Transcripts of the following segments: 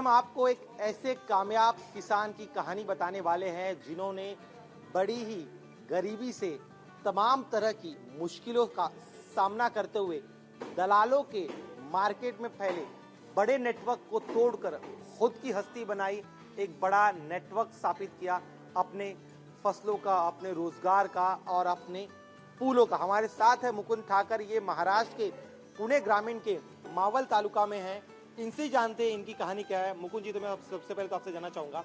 हम आपको एक ऐसे कामयाब किसान की कहानी बताने वाले हैं जिन्होंने बड़ी ही गरीबी से तमाम तरह की मुश्किलों का सामना करते हुए दलालों के मार्केट में फैले बड़े नेटवर्क को तोड़कर खुद की हस्ती बनाई, एक बड़ा नेटवर्क स्थापित किया अपने फसलों का, अपने रोजगार का और अपने फूलों का। हमारे साथ है मुकुंद ठाकर, ये महाराष्ट्र के पुणे ग्रामीण के मावल तालुका में हैं। इनसे जानते हैं इनकी कहानी क्या है। मुकुंद जी, तो मैं सबसे पहले तो आपसे जानना चाहूँगा,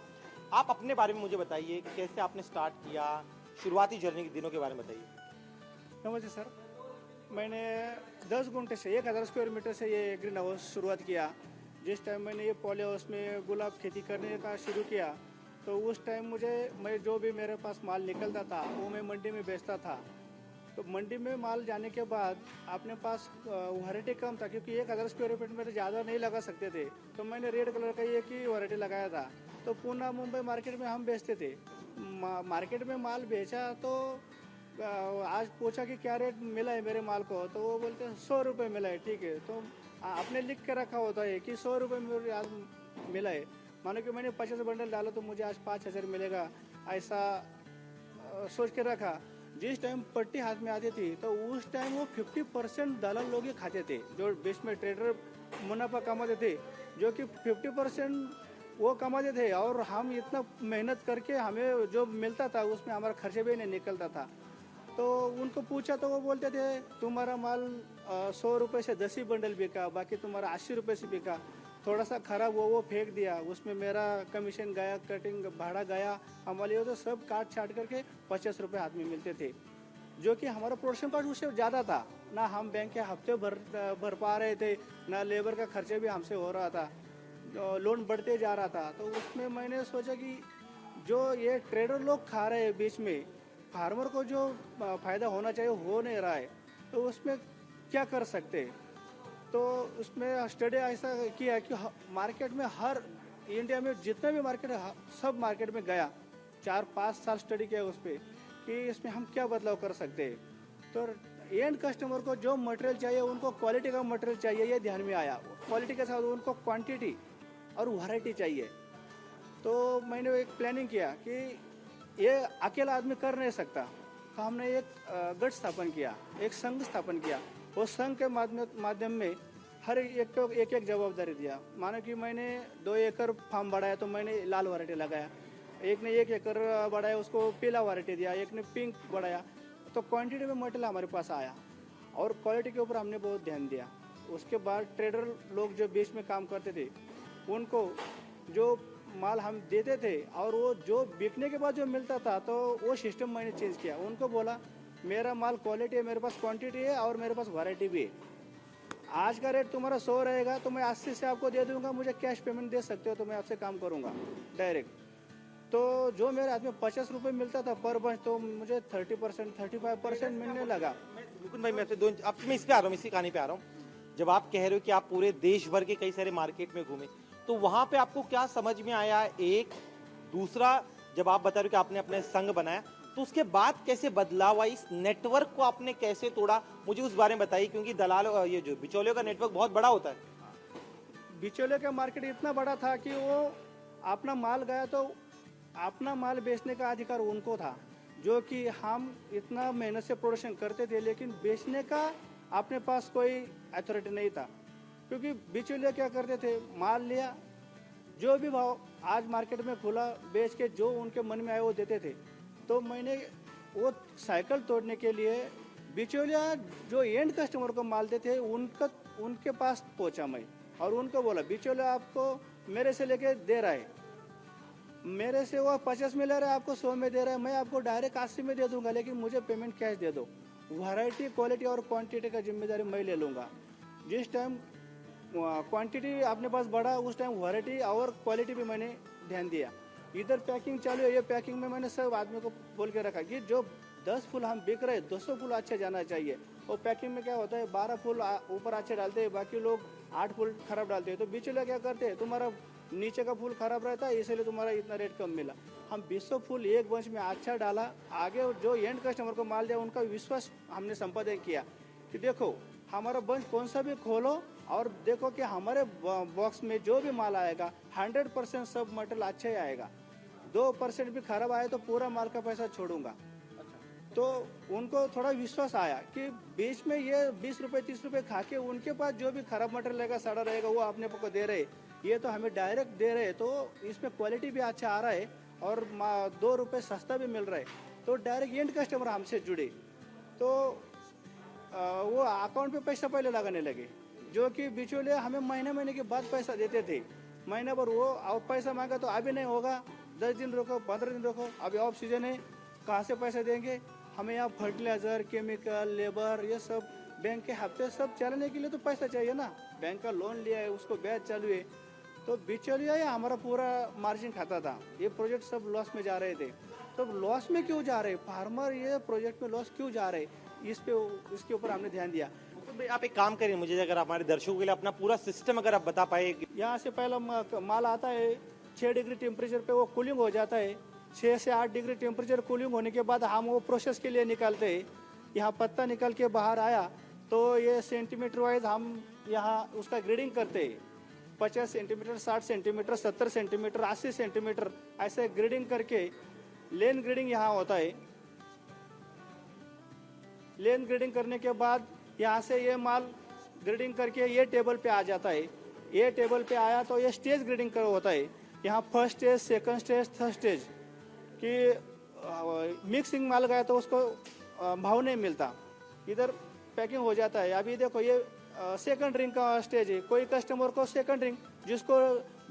आप अपने बारे में मुझे बताइए, कैसे आपने स्टार्ट किया, शुरुआती जर्नी के दिनों के बारे में बताइए। नमस्ते सर। मैंने 10 गुंठे से 1000 स्क्वायर मीटर से ये ग्रीन हाउस शुरुआत किया। जिस टाइम मैंने ये पॉली हाउस में गुलाब खेती करने का शुरू किया तो उस टाइम मैं जो भी मेरे पास माल निकलता था वो मैं मंडी में बेचता था। तो मंडी में माल जाने के बाद अपने पास वैरायटी कम था, क्योंकि 1000 स्क्वायर फीट में तो ज़्यादा नहीं लगा सकते थे। तो मैंने रेड कलर का एक ही वैरायटी लगाया था। तो पुणे मुंबई मार्केट में हम बेचते थे। मार्केट में माल बेचा तो आज पूछा कि क्या रेट मिला है मेरे माल को, तो वो बोलते 100 रुपये मिला है। ठीक है, तो आपने लिख के रखा होता है कि 100 रुपये मुझे आज मिला है। मानो कि मैंने 50 बंडल डाला तो मुझे आज 5000 मिलेगा, ऐसा सोच के रखा। जिस टाइम पट्टी हाथ में आती थी तो उस टाइम वो 50% दलाल लोग ही खाते थे, जो बीच में ट्रेडर मुनाफा कमाते थे, जो कि 50% वो कमाते थे और हम इतना मेहनत करके हमें जो मिलता था उसमें हमारा खर्चे भी नहीं निकलता था। तो उनको पूछा तो वो बोलते थे तुम्हारा माल 100 रुपये से 10 ही बंडल बिका, बाकी तुम्हारा 80 रुपये से बिका। थोड़ा सा खराब वो फेंक दिया, उसमें मेरा कमीशन गया, कटिंग भाड़ा गया, हमारे तो सब काट छाट करके 50 रुपये हाथ में मिलते थे, जो कि हमारा प्रोडक्शन कॉस्ट उससे ज़्यादा था। ना हम बैंक के हफ्ते भर पा रहे थे, ना लेबर का खर्चे भी हमसे हो रहा था, लोन बढ़ते जा रहा था। तो उसमें मैंने सोचा कि जो ये ट्रेडर लोग खा रहे हैं बीच में, फार्मर को जो फ़ायदा होना चाहिए हो नहीं रहा है, तो उसमें क्या कर सकते हैं। तो उसमें स्टडी ऐसा किया कि मार्केट में हर इंडिया में जितने भी मार्केट है सब मार्केट में गया, 4-5 साल स्टडी किया उस पर कि इसमें हम क्या बदलाव कर सकते हैं। तो एंड कस्टमर को जो मटेरियल चाहिए उनको क्वालिटी का मटेरियल चाहिए, ये ध्यान में आया। क्वालिटी के साथ उनको क्वांटिटी और वैरायटी चाहिए। तो मैंने एक प्लानिंग किया कि ये अकेला आदमी कर नहीं सकता, तो हमने एक गठ स्थापन किया, एक संघ स्थापन किया। वो संघ के माध्यम में हर एक को एक जवाबदारी दिया। मानो कि मैंने 2 एकड़ फार्म बढ़ाया तो मैंने लाल वैरायटी लगाया, एक ने 1 एकड़ बढ़ाया उसको पीला वैरायटी दिया, एक ने पिंक बढ़ाया। तो क्वांटिटी में मटेरियल हमारे पास आया और क्वालिटी के ऊपर हमने बहुत ध्यान दिया। उसके बाद ट्रेडर लोग जो बीच में काम करते थे उनको जो माल हम देते थे और वो जो बिकने के बाद जो मिलता था, तो वो सिस्टम मैंने चेंज किया। उनको बोला मेरा माल क्वालिटी है, मेरे पास क्वांटिटी है और मेरे पास वैरायटी भी है। आज का रेट तुम्हारा 100 रहेगा तो मैं 80 से आपको दे दूंगा, मुझे कैश पेमेंट दे सकते हो तो मैं आपसे काम करूंगा डायरेक्ट। तो जो मेरे हाथ में 50 रुपये मिलता था पर बंच, तो मुझे 30% 35% मिलने लगा। मुकुंद भाई, मैं मैं इस पे आ रहा हूँ, इसी कहानी पे आ रहा हूँ। जब आप कह रहे हो कि आप पूरे देश भर के कई सारे मार्केट में घूमे, तो वहां पे आपको क्या समझ में आया? एक दूसरा, जब आप बता रहे हो कि आपने अपने संघ बनाया, तो उसके बाद कैसे बदलाव आई, इस नेटवर्क को आपने कैसे तोड़ा, मुझे उस बारे में बताइए। क्योंकि दलालों, ये जो बिचौलियों का नेटवर्क बहुत बड़ा होता है। बिचौलियों का मार्केट इतना बड़ा था कि वो अपना माल गया तो अपना माल बेचने का अधिकार उनको था, जो कि हम इतना मेहनत से प्रोडक्शन करते थे लेकिन बेचने का अपने पास कोई अथॉरिटी नहीं था। क्योंकि बिचौलिया क्या करते थे, माल लिया, जो भी भाव आज मार्केट में खुला बेच के जो उनके मन में आए वो देते थे। तो मैंने वो साइकिल तोड़ने के लिए बिचौलिया जो एंड कस्टमर को माल देते उनके पास पहुंचा मैं और उनको बोला बिचौलिया आपको मेरे से लेके दे रहा है, मेरे से वो 50 में ले रहा है, आपको 100 में दे रहा है, मैं आपको डायरेक्ट 80 में दे दूंगा, लेकिन मुझे पेमेंट कैश दे दो। वैरायटी, क्वालिटी और क्वांटिटी का जिम्मेदारी मैं ले लूँगा। जिस टाइम क्वांटिटी अपने पास बढ़ा उस टाइम वैरायटी और क्वालिटी भी मैंने ध्यान दिया। इधर पैकिंग चालू है, ये पैकिंग में मैंने सब आदमी को बोल के रखा कि जो 10 फूल हम बिक रहे 200 फूल अच्छे जाना चाहिए। और पैकिंग में क्या होता है, 12 फूल ऊपर अच्छे डालते हैं, बाकी लोग 8 फूल खराब डालते हैं। तो बीच वाले क्या करते हैं, तुम्हारा नीचे का फूल खराब रहता है इसलिए तुम्हारा इतना रेट कम मिला। हम 200 फूल एक बंच में अच्छा डाला, आगे जो एंड कस्टमर को माल दिया उनका विश्वास हमने संपादन किया कि देखो हमारा बंच कौन सा भी खोलो और देखो कि हमारे बॉक्स में जो भी माल आएगा 100% सब मटेरियल अच्छा ही आएगा। 2% भी खराब आए तो पूरा माल का पैसा छोड़ूंगा। तो उनको थोड़ा विश्वास आया कि बीच में ये 20 रुपए 30 रुपए खा के उनके पास जो भी खराब मटेरियल रहेगा, सड़ा रहेगा, वो अपने को दे रहे, ये तो हमें डायरेक्ट दे रहे, तो इसमें क्वालिटी भी अच्छा आ रहा है और 2 रुपए सस्ता भी मिल रहा है। तो डायरेक्ट एंड कस्टमर हमसे जुड़े, तो वो अकाउंट पे पैसा पहले लगाने लगे, जो कि बिचौलिया हमें महीने के बाद पैसा देते थे। महीने भर वो अब पैसा मांगा तो अभी नहीं होगा, 10 दिन रोको, 15 दिन रोको, अभी ऑफ सीजन है, कहाँ से पैसे देंगे? हमें यहाँ फर्टिलाइजर, केमिकल, लेबर, ये सब बैंक के हफ्ते सब चलाने के लिए तो पैसा चाहिए ना। बैंक का लोन लिया है, उसको ब्याज चालू है, तो बिचौलिया हमारा पूरा मार्जिन खाता था। ये प्रोजेक्ट सब लॉस में जा रहे थे। तो लॉस में क्यों जा रहे फार्मर, ये प्रोजेक्ट में लॉस क्यों जा रहे, इसके ऊपर हमने ध्यान दिया। तो भाई आप एक काम करिए, मुझे अगर हमारे दर्शकों के लिए अपना पूरा सिस्टम अगर आप बता पाए। यहाँ से पहला माल आता है 6 डिग्री टेम्परेचर पे, वो कूलिंग हो जाता है। 6 से 8 डिग्री टेम्परेचर कूलिंग होने के बाद हम वो प्रोसेस के लिए निकालते हैं। यहाँ पत्ता निकल के बाहर आया तो ये सेंटीमीटर वाइज हम यहाँ उसका ग्रेडिंग करते हैं। 50 सेंटीमीटर, 60 सेंटीमीटर, 70 सेंटीमीटर, 80 सेंटीमीटर, ऐसे ग्रेडिंग करके लेन ग्रेडिंग यहाँ होता है। लेन ग्रेडिंग करने के बाद यहाँ से ये माल ग्रेडिंग करके ये टेबल पे आ जाता है। ये टेबल पे आया तो ये स्टेज ग्रेडिंग कर होता है। यहाँ first stage, second stage, third stage कि मिक्सिंग माल गया तो उसको भाव नहीं मिलता, इधर पैकिंग हो जाता है। अभी देखो ये सेकंड रिंग का स्टेज है। कोई कस्टमर को सेकंड रिंग, जिसको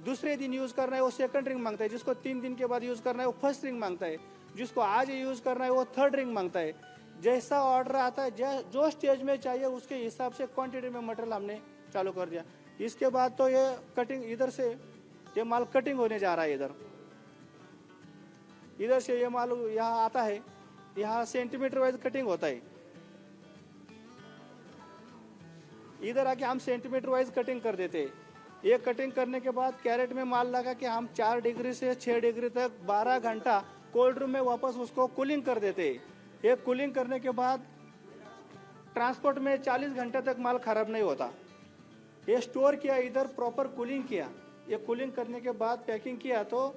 दूसरे दिन यूज़ करना है वो सेकंड रिंग मांगता है, जिसको 3 दिन के बाद यूज़ करना है वो फर्स्ट रिंग मांगता है, जिसको आज यूज़ करना है वो थर्ड रिंग मांगता है। जैसा ऑर्डर आता है, जो स्टेज में चाहिए उसके हिसाब से क्वांटिटी में मटेरियल हमने चालू कर दिया। इसके बाद तो ये कटिंग, इधर से ये माल कटिंग होने जा रहा है। इधर से ये माल यहाँ आता है, यहाँ सेंटीमीटर वाइज कटिंग होता है। इधर आके हम सेंटीमीटर वाइज कटिंग कर देते हैं। ये कटिंग करने के बाद कैरेट में माल लगा के हम 4 डिग्री से 6 डिग्री तक 12 घंटा कोल्ड रूम में वापस उसको कूलिंग कर देते हैं। ये कूलिंग करने के बाद ट्रांसपोर्ट में 40 घंटे तक माल खराब नहीं होता। ये स्टोर किया, इधर प्रॉपर कूलिंग किया, ये कूलिंग करने के बाद पैकिंग किया तो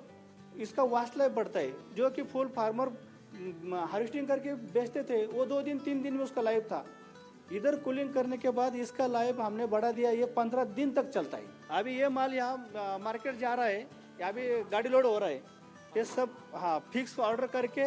इसका वास्ट लाइफ बढ़ता है। जो कि फुल फार्मर हार्वेस्टिंग करके बेचते थे वो 2 दिन 3 दिन में उसका लाइफ था। इधर कूलिंग करने के बाद इसका लाइफ हमने बढ़ा दिया, ये 15 दिन तक चलता है। अभी ये माल यहाँ मार्केट जा रहा है, अभी गाड़ी लोड हो रहा है। ये सब हाँ फिक्स ऑर्डर करके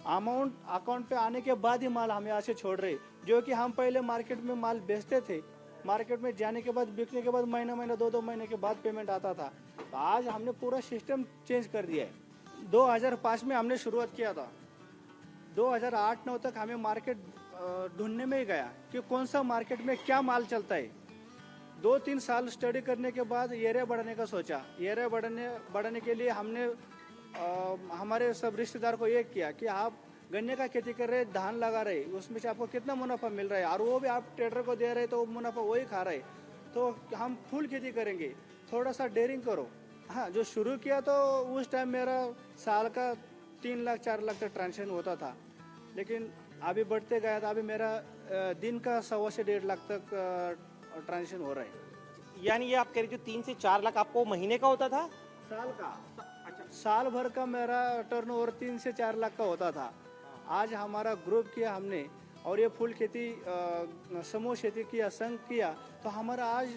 अमाउंट अकाउंट पे आने के बाद ही माल हम यहाँ से छोड़ रहे। जो कि हम पहले मार्केट में माल बेचते थे, मार्केट में जाने के बाद, बिकने के बाद महीना 2 महीने के बाद पेमेंट आता था। तो आज हमने पूरा सिस्टम चेंज कर दिया है। 2005 में हमने शुरुआत किया था, 2008-9 तक हमें मार्केट ढूंढने में ही गया कि कौन सा मार्केट में क्या माल चलता है। 2-3 साल स्टडी करने के बाद एरिया बढ़ाने का सोचा। एरिया बढ़ाने के लिए हमने हमारे सब रिश्तेदार को ये किया कि आप गन्ने का खेती कर रहे, धान लगा रहे, उसमें से आपको कितना मुनाफा मिल रहा है और वो भी आप ट्रेडर को दे रहे तो मुनाफा वही खा रहे, तो हम फुल खेती करेंगे, थोड़ा सा डेयरिंग करो। हाँ, जो शुरू किया तो उस टाइम मेरा साल का 3 लाख 4 लाख तक ट्रांजेक्शन होता था, लेकिन अभी बढ़ते गया था। अभी मेरा दिन का 1.25 से 1.5 लाख तक ट्रांजेक्शन हो रहा है। यानी ये आप कह रहे जो 3 से 4 लाख आपको महीने का होता था? साल का। अच्छा, साल भर का मेरा टर्नओवर 3 से 4 लाख का होता था। आज हमारा ग्रुप किया हमने और ये फुल खेती समूह खेती किया, संघ किया, तो हमारा आज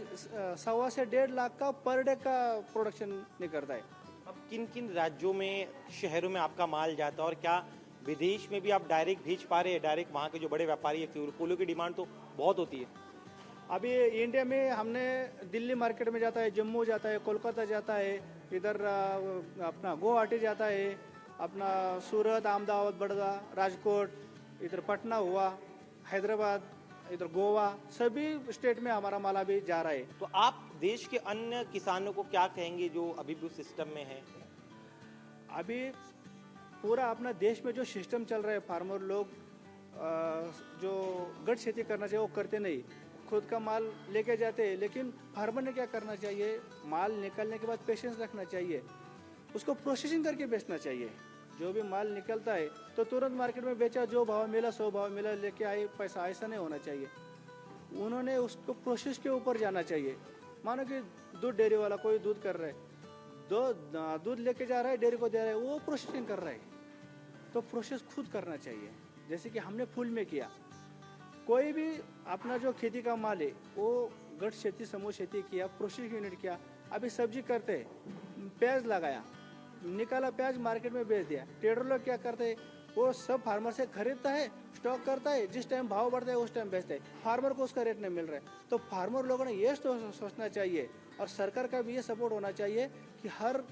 1.25 से 1.5 लाख का पर डे का प्रोडक्शन निकलता है। अब किन किन राज्यों में, शहरों में आपका माल जाता है और क्या विदेश में भी आप डायरेक्ट भेज पा रहे हैं? डायरेक्ट वहाँ के जो बड़े व्यापारी है, फूलों की डिमांड तो बहुत होती है। अभी इंडिया में हमने दिल्ली मार्केट में जाता है, जम्मू जाता है, कोलकाता जाता है, इधर अपना गुवाहाटी जाता है, अपना सूरत, अहमदाबाद, बड़ौदा, राजकोट, इधर पटना हुआ, हैदराबाद, इधर गोवा, सभी स्टेट में हमारा माल अभी जा रहा है। तो आप देश के अन्य किसानों को क्या कहेंगे जो अभी भी उस सिस्टम में है? अभी पूरा अपना देश में जो सिस्टम चल रहा है, फार्मर लोग जो गठ खेती करना चाहिए वो करते नहीं, खुद का माल लेके जाते हैं। लेकिन फार्मर ने क्या करना चाहिए, माल निकलने के बाद पेशेंस रखना चाहिए, उसको प्रोसेसिंग करके बेचना चाहिए। जो भी माल निकलता है तो तुरंत मार्केट में बेचा, जो भाव मिला 100 भाव मिला लेके आए पैसा, ऐसा नहीं होना चाहिए। उन्होंने उसको प्रोसेस के ऊपर जाना चाहिए। मानो कि दूध डेयरी वाला कोई दूध कर रहा है, दूध लेके जा रहा है, डेयरी को दे रहा है, वो प्रोसेसिंग कर रहा है, तो प्रोसेस खुद करना चाहिए। जैसे कि हमने फूल में किया, कोई भी अपना जो खेती का माल है वो गठ खेती, समूह खेती किया, प्रोसेसिंग यूनिट किया। अभी सब्जी करते हैं, प्याज लगाया, निकाला प्याज मार्केट में बेच दिया। ट्रेडर लोग क्या करते हैं, वो सब फार्मर से खरीदता है, स्टॉक करता है, जिस टाइम भाव बढ़ता है उस टाइम बेचता है, फार्मर को उसका रेट नहीं मिल रहा है। तो फार्मर लोगों ने ये सोचना चाहिए और सरकार का भी ये सपोर्ट होना चाहिए कि हर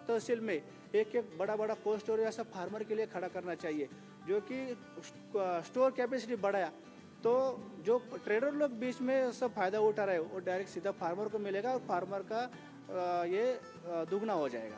तहसील में एक एक बड़ा बड़ा कोल्ड स्टोर ऐसा फार्मर के लिए खड़ा करना चाहिए, जो कि स्टोर कैपेसिटी बढ़ाया तो जो ट्रेडर लोग बीच में सब फायदा उठा रहे हैं वो डायरेक्ट सीधा फार्मर को मिलेगा और फार्मर का ये दुगना हो जाएगा।